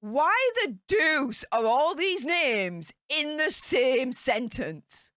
Why the deuce are all these names in the same sentence?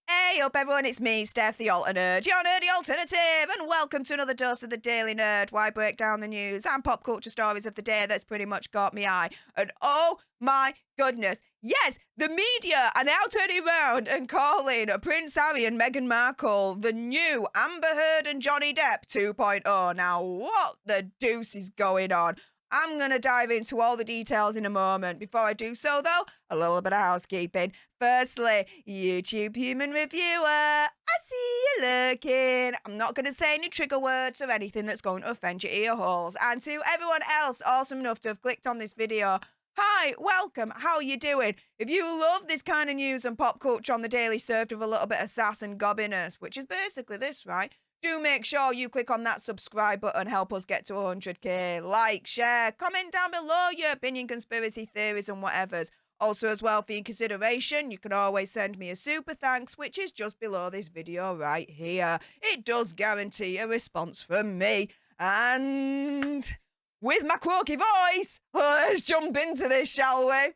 Hey up everyone, it's me, Stef The Alter Nerd, your nerdy alternative, and welcome to another dose of the Daily Nerd, where I break down the news and pop culture stories of the day that's pretty much caught me eye. And oh my goodness, yes, the media are now turning around and calling Prince Harry and Meghan Markle the new Amber Heard and Johnny Depp 2.0. Now, what the deuce is going on? I'm going to dive into all the details in a moment. Before I do so, though, a little bit of housekeeping. Firstly, YouTube human reviewer, I see you looking. I'm not going to say any trigger words or anything that's going to offend your ear holes. And to everyone else awesome enough to have clicked on this video, hi, welcome, how are you doing? If you love this kind of news and pop culture on the daily served with a little bit of sass and gobbiness, which is basically this, right? Do make sure you click on that subscribe button, help us get to 100k. Like, share, comment down below your opinion, conspiracy theories and whatevers. Also as well, for your consideration, you can always send me a super thanks, which is just below this video right here. It does guarantee a response from me. And with my croaky voice, let's jump into this, shall we?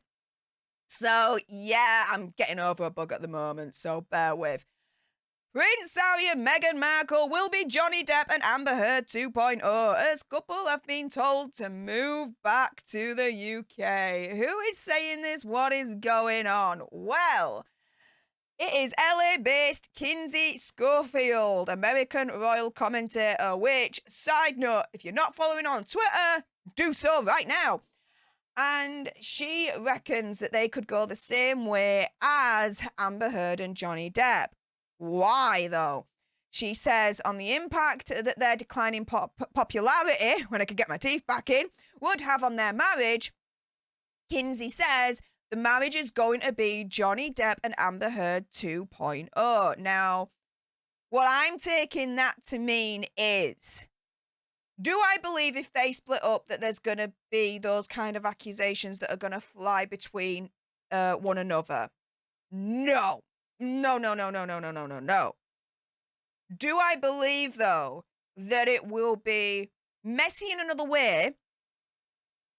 So yeah, I'm getting over a bug at the moment, so bear with. Prince Harry and Meghan Markle will be Johnny Depp and Amber Heard 2.0 as couple have been told to move back to the UK. Who is saying this? What is going on? Well, it is LA-based Kinsey Schofield, American royal commentator, which, side note, if you're not following on Twitter, do so right now. And she reckons that they could go the same way as Amber Heard and Johnny Depp. Why, though? She says on the impact that their declining popularity, when I could get my teeth back in, would have on their marriage. Kinsey says the marriage is going to be Johnny Depp and Amber Heard 2.0. Now, what I'm taking that to mean is, do I believe if they split up that there's going to be those kind of accusations that are going to fly between one another? No. No. Do I believe, though, that it will be messy in another way,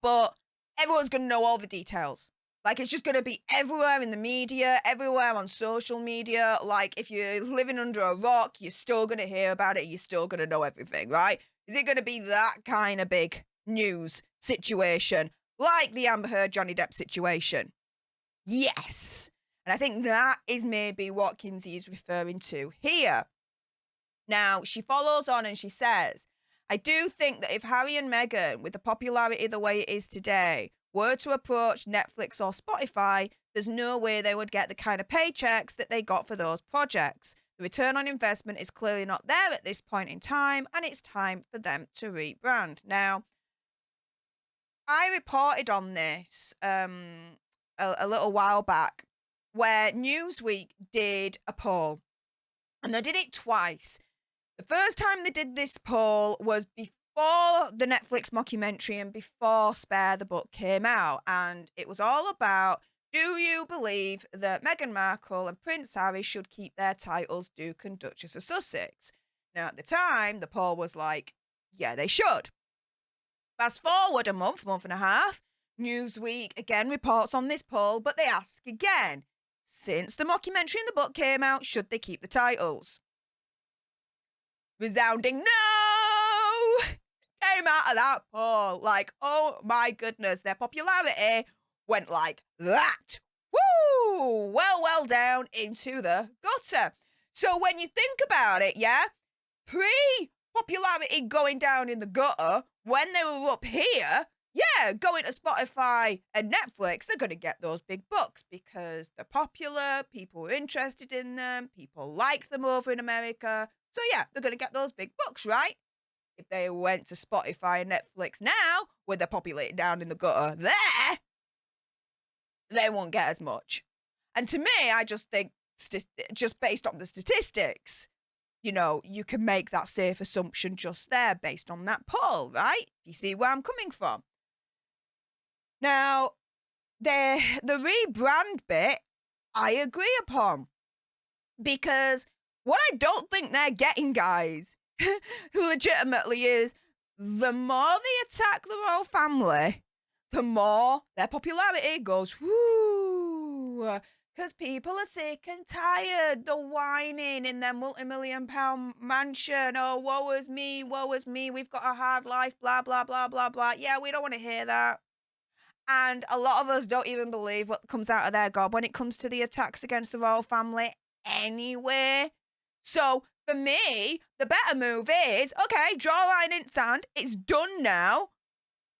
but everyone's going to know all the details? Like, it's just going to be everywhere in the media, everywhere on social media. Like, if you're living under a rock, you're still going to hear about it. You're still going to know everything, right? Is it going to be that kind of big news situation, like the Amber Heard Johnny Depp situation? Yes. And I think that is maybe what Kinsey is referring to here. Now, she follows on and she says, I do think that if Harry and Meghan, with the popularity the way it is today, were to approach Netflix or Spotify, there's no way they would get the kind of paychecks that they got for those projects. The return on investment is clearly not there at this point in time, and it's time for them to rebrand. Now, I reported on this a little while back, where Newsweek did a poll, and they did it twice. The first time they did this poll was before the Netflix mockumentary and before Spare the Book came out, and it was all about, do you believe that Meghan Markle and Prince Harry should keep their titles Duke and Duchess of Sussex? Now, at the time, the poll was like, yeah, they should. Fast forward a month and a half, Newsweek again reports on this poll, but they ask again, since the mockumentary and the book came out, should they keep the titles? Resounding no! Came out of that poll. Like, oh my goodness, their popularity went like that. Woo! Well down into the gutter. So when you think about it, yeah, pre-popularity going down in the gutter, when they were up here, yeah, going to Spotify and Netflix, they're going to get those big bucks because they're popular, people were interested in them, people liked them over in America. So yeah, they're going to get those big bucks, right? If they went to Spotify and Netflix now, with their popularity down in the gutter there, they won't get as much. And to me, I just think, just based on the statistics, you know, you can make that safe assumption just there based on that poll, right? Do you see where I'm coming from? Now, the rebrand bit, I agree upon. Because what I don't think they're getting, guys, legitimately is the more they attack the royal family, the more their popularity goes, whoo. Because people are sick and tired. The whining in their multi-million-pound mansion. Oh, woe is me, we've got a hard life, blah, blah, blah, blah, blah. Yeah, we don't want to hear that. And a lot of us don't even believe what comes out of their gob when it comes to the attacks against the royal family anyway. So, for me, the better move is, okay, draw a line in the sand. It's done now.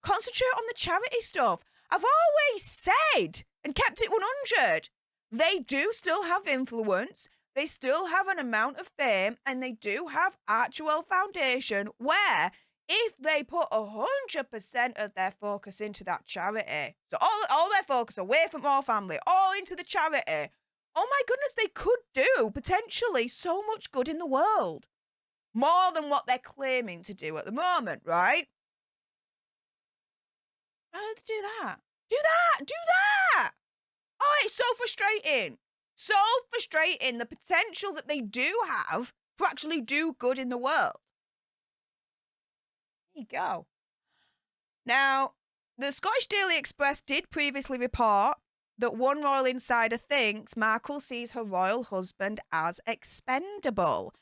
Concentrate on the charity stuff. I've always said, and kept it 100, they do still have influence, they still have an amount of fame, and they do have actual foundation where if they put 100% of their focus into that charity, so all their focus away from royal family, all into the charity, oh my goodness, they could do potentially so much good in the world. More than what they're claiming to do at the moment, right? How did they do that? Do that! Oh, it's so frustrating. So frustrating, the potential that they do have to actually do good in the world. There you go. Now, the Scottish Daily Express did previously report that one royal insider thinks Markle sees her royal husband as expendable.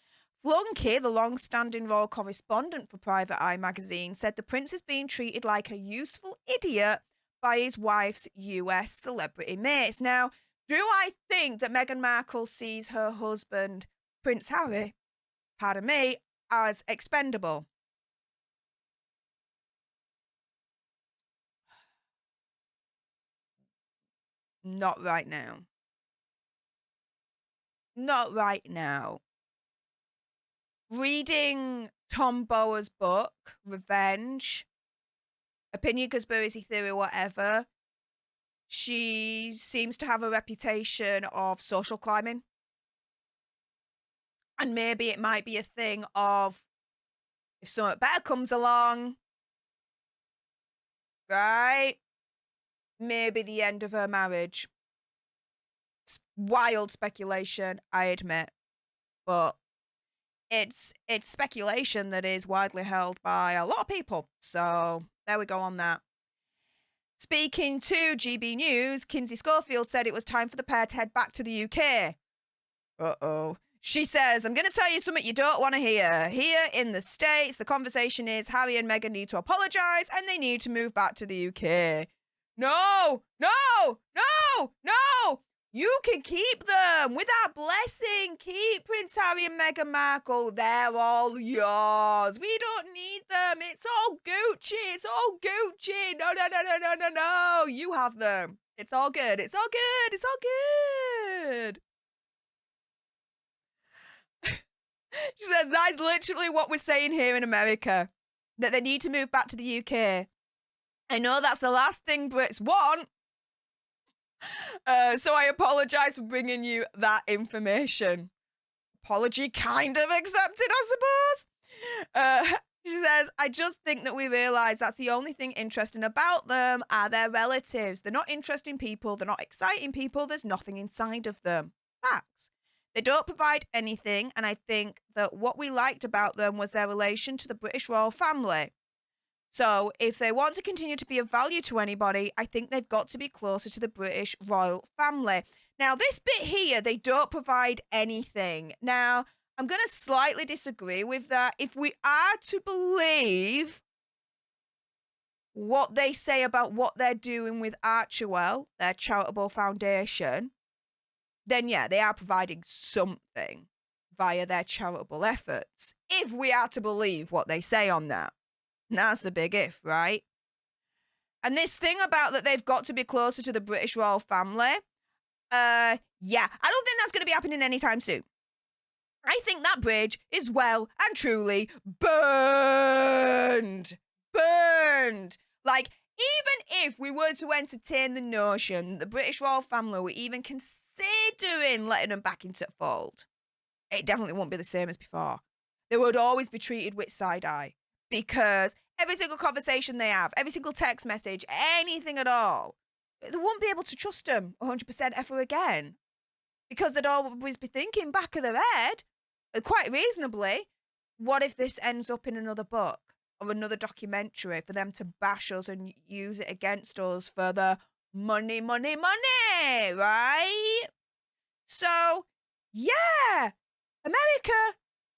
Flunky, the long-standing royal correspondent for Private Eye magazine, said the prince is being treated like a useful idiot by his wife's US celebrity mates. Now, do I think that Meghan Markle sees her husband, Prince Harry, pardon me, as expendable? Not right now. Not right now. Reading Tom Bower's book, Revenge, opinion, conspiracy theory, whatever, she seems to have a reputation of social climbing. And maybe it might be a thing of if something better comes along, right? Maybe the end of her marriage. Wild speculation, I admit. But it's speculation that is widely held by a lot of people. So there we go on that. Speaking to GB News, Kinsey Schofield said it was time for the pair to head back to the UK. Uh-oh. She says, I'm going to tell you something you don't want to hear. Here in the States, the conversation is Harry and Meghan need to apologise and they need to move back to the UK. No! You can keep them with our blessing. Keep Prince Harry and Meghan Markle. They're all yours. We don't need them. It's all Gucci. No. You have them. It's all good. She says that is literally what we're saying here in America. That they need to move back to the UK. I know that's the last thing Brits want. So I apologise for bringing you that information. Apology kind of accepted, I suppose. She says, I just think that we realise that's the only thing interesting about them are their relatives. They're not interesting people. They're not exciting people. There's nothing inside of them. Facts. They don't provide anything. And I think that what we liked about them was their relation to the British royal family. So if they want to continue to be of value to anybody, I think they've got to be closer to the British royal family. Now, this bit here, they don't provide anything. Now, I'm going to slightly disagree with that. If we are to believe what they say about what they're doing with Archewell, their charitable foundation, then yeah, they are providing something via their charitable efforts. If we are to believe what they say on that. That's the big if, right? And this thing about that they've got to be closer to the British royal family, yeah, I don't think that's going to be happening anytime soon. I think that bridge is well and truly burned. Like, even if we were to entertain the notion that the British royal family were even considering letting them back into the fold, it definitely won't be the same as before. They would always be treated with side eye. Because every single conversation they have, every single text message, anything at all, they won't be able to trust them 100% ever again. because they'd always be thinking back of their head, quite reasonably, what if this ends up in another book or another documentary for them to bash us and use it against us for the money, money, money, right? So, yeah, America,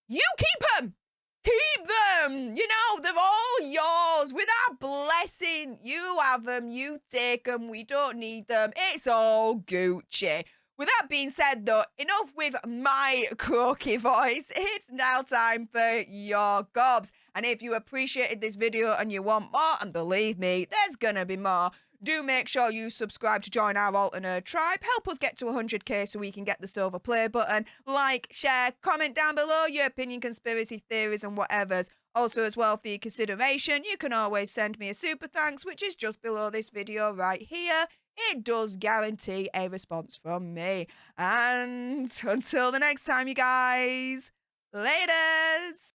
you keep them. Keep them. You know, they're all yours. With our blessing, you have them, you take them. We don't need them. It's all Gucci. With that being said, though, enough with my croaky voice. It's now time for your gobs. And if you appreciated this video and you want more, and believe me, there's gonna be more, do make sure you subscribe to join our Alter Nerd tribe. Help us get to 100k so we can get the silver play button. Like, share, comment down below your opinion, conspiracy theories, and whatever's. Also, as well, for your consideration, you can always send me a super thanks, which is just below this video right here. It does guarantee a response from me. And until the next time, you guys, laters!